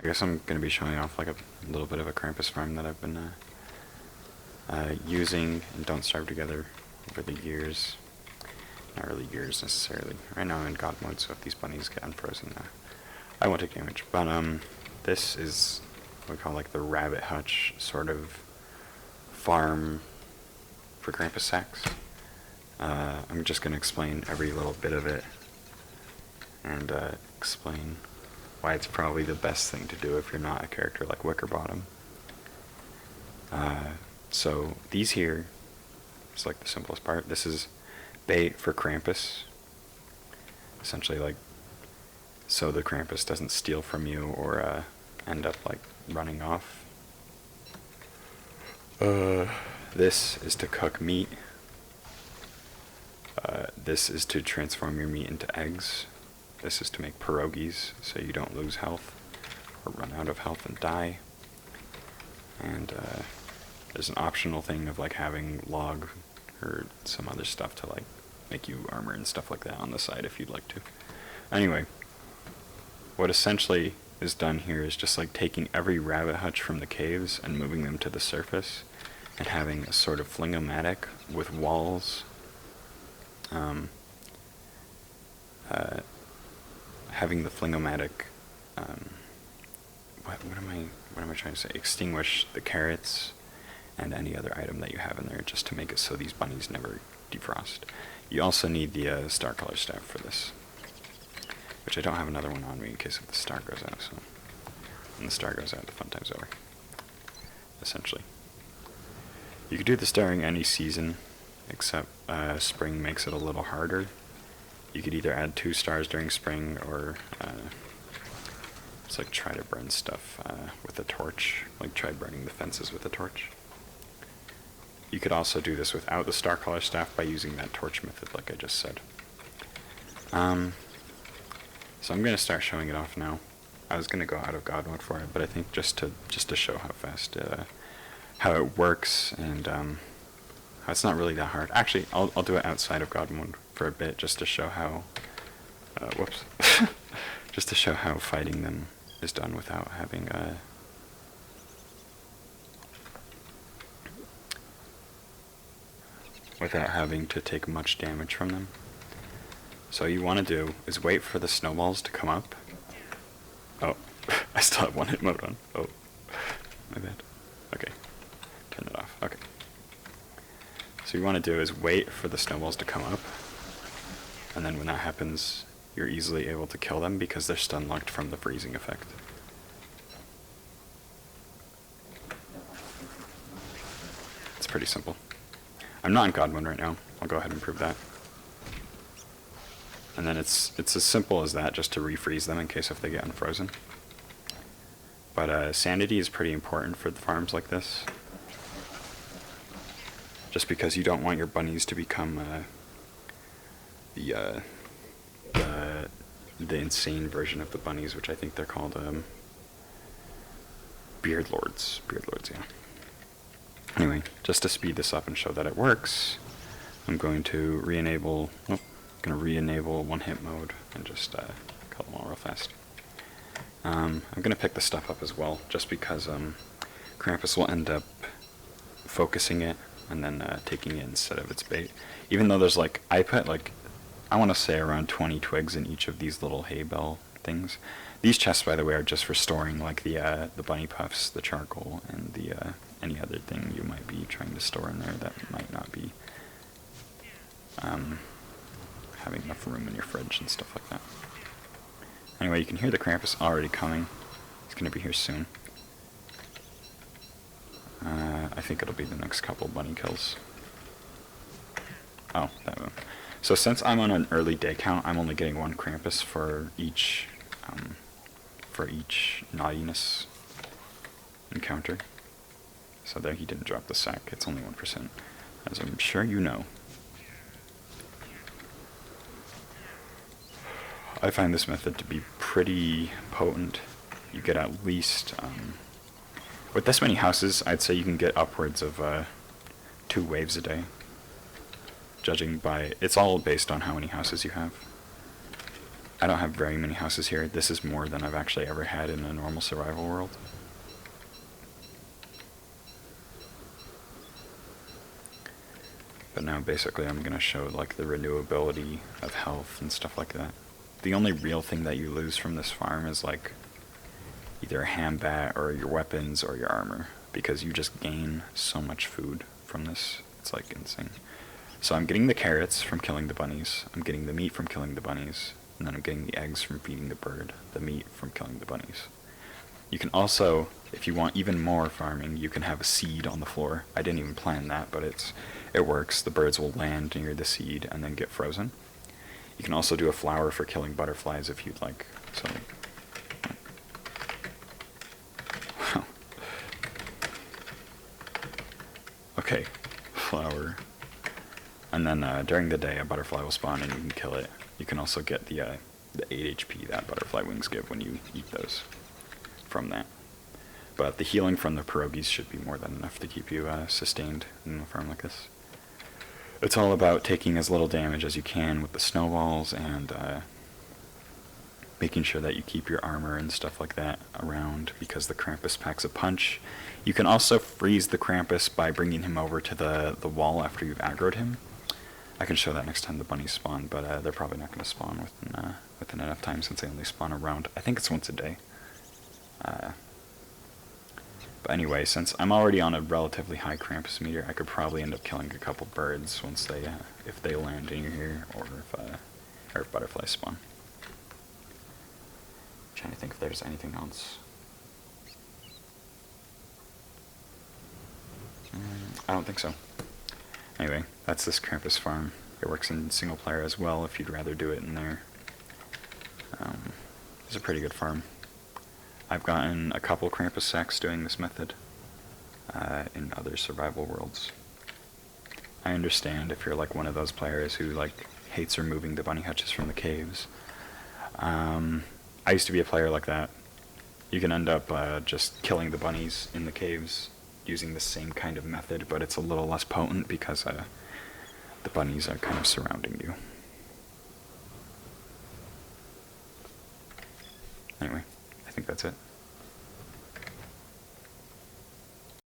I guess I'm going to be showing off like a little bit of a Krampus farm that I've been using in Don't Starve Together over the years. Not really years necessarily. Right now I'm in God mode, so if these bunnies get unfrozen, I won't take damage. But this is what we call like the rabbit hutch sort of farm for Krampus sacks. I'm just going to explain every little bit of it and explain why it's probably the best thing to do if you're not a character like Wickerbottom. So these here is like the simplest part. This is bait for Krampus. Essentially, like, so the Krampus doesn't steal from you or end up like running off. This is to cook meat. This is to transform your meat into eggs. This is to make pierogies so you don't lose health or run out of health and die. And there's an optional thing of like having log or some other stuff to like make you armor and stuff like that on the side if you'd like to. Anyway, what essentially is done here is just like taking every rabbit hutch from the caves and moving them to the surface and having a sort of flingomatic with walls. Having the flingomatic, what am I trying to say? Extinguish the carrots and any other item that you have in there, just to make it so these bunnies never defrost. You also need the star color staff for this, which I don't have another one on me in case if the star goes out. So when the star goes out, the fun time's over. Essentially, you could do this during any season, except spring makes it a little harder. You could either add 2 stars during spring, or just like try to burn stuff with a torch, like try burning the fences with a torch. You could also do this without the star color staff by using that torch method, like I just said. So I'm gonna start showing it off now. I was gonna go out of God mode for it, but I think just to show how fast, how it works, and how it's not really that hard. Actually, I'll do it outside of God mode for a bit, just to show how, whoops, just to show how fighting them is done without having to take much damage from them. So you want to do is wait for the snowballs to come up. Oh, I still have one hit mode on. Oh, my bad. Okay, turn it off. Okay. So you want to do is wait for the snowballs to come up, and then when that happens, you're easily able to kill them because they're stun locked from the freezing effect. It's pretty simple. I'm not in God mode right now. I'll go ahead and prove that. And then it's as simple as that, just to refreeze them in case if they get unfrozen. But sanity is pretty important for the farms like this, just because you don't want your bunnies to become the insane version of the bunnies, which I think they're called Beard Lords. Beard Lords, yeah. Anyway, just to speed this up and show that it works, I'm going to re-enable one-hit mode and just kill them all real fast. I'm going to pick the stuff up as well, just because Krampus will end up focusing it and then taking it instead of its bait. Even though there's like, I put like, I want to say around 20 twigs in each of these little hay bale things. These chests, by the way, are just for storing like the bunny puffs, the charcoal, and the any other thing you might be trying to store in there that might not be having enough room in your fridge and stuff like that. Anyway, you can hear the Krampus already coming. He's going to be here soon. I think it'll be the next couple bunny kills. Oh, that one. So since I'm on an early day count, I'm only getting 1 Krampus for each naughtiness encounter. So there, he didn't drop the sack. It's only 1%, as I'm sure you know. I find this method to be pretty potent. You get at least, with this many houses, I'd say you can get upwards of 2 waves a day. Judging by, it's all based on how many houses you have. I don't have very many houses here. This is more than I've actually ever had in a normal survival world. But now basically I'm going to show like the renewability of health and stuff like that. The only real thing that you lose from this farm is like either a handbat or your weapons or your armor, because you just gain so much food from this. It's like insane. So I'm getting the carrots from killing the bunnies, I'm getting the meat from killing the bunnies, and then I'm getting the eggs from feeding the bird, the meat from killing the bunnies. You can also, if you want even more farming, you can have a seed on the floor. I didn't even plan that, but it works. The birds will land near the seed and then get frozen. You can also do a flower for killing butterflies if you'd like. So, okay, flower. And then during the day, a butterfly will spawn and you can kill it. You can also get the 8 HP that butterfly wings give when you eat those from that. But the healing from the pierogies should be more than enough to keep you sustained in a farm like this. It's all about taking as little damage as you can with the snowballs and making sure that you keep your armor and stuff like that around, because the Krampus packs a punch. You can also freeze the Krampus by bringing him over to the wall after you've aggroed him. I can show that next time the bunnies spawn, but they're probably not going to spawn within enough time, since they only spawn around, I think it's once a day. But anyway, since I'm already on a relatively high Krampus meter, I could probably end up killing a couple birds once they, if they land in here, or if butterflies spawn. I'm trying to think if there's anything else. I don't think so. Anyway, that's this Krampus farm. It works in single player as well if you'd rather do it in there. It's a pretty good farm. I've gotten a couple Krampus sacks doing this method in other survival worlds. I understand if you're like one of those players who like hates removing the bunny hutches from the caves. I used to be a player like that. You can end up just killing the bunnies in the caves using the same kind of method, but it's a little less potent because the bunnies are kind of surrounding you. Anyway, I think that's it.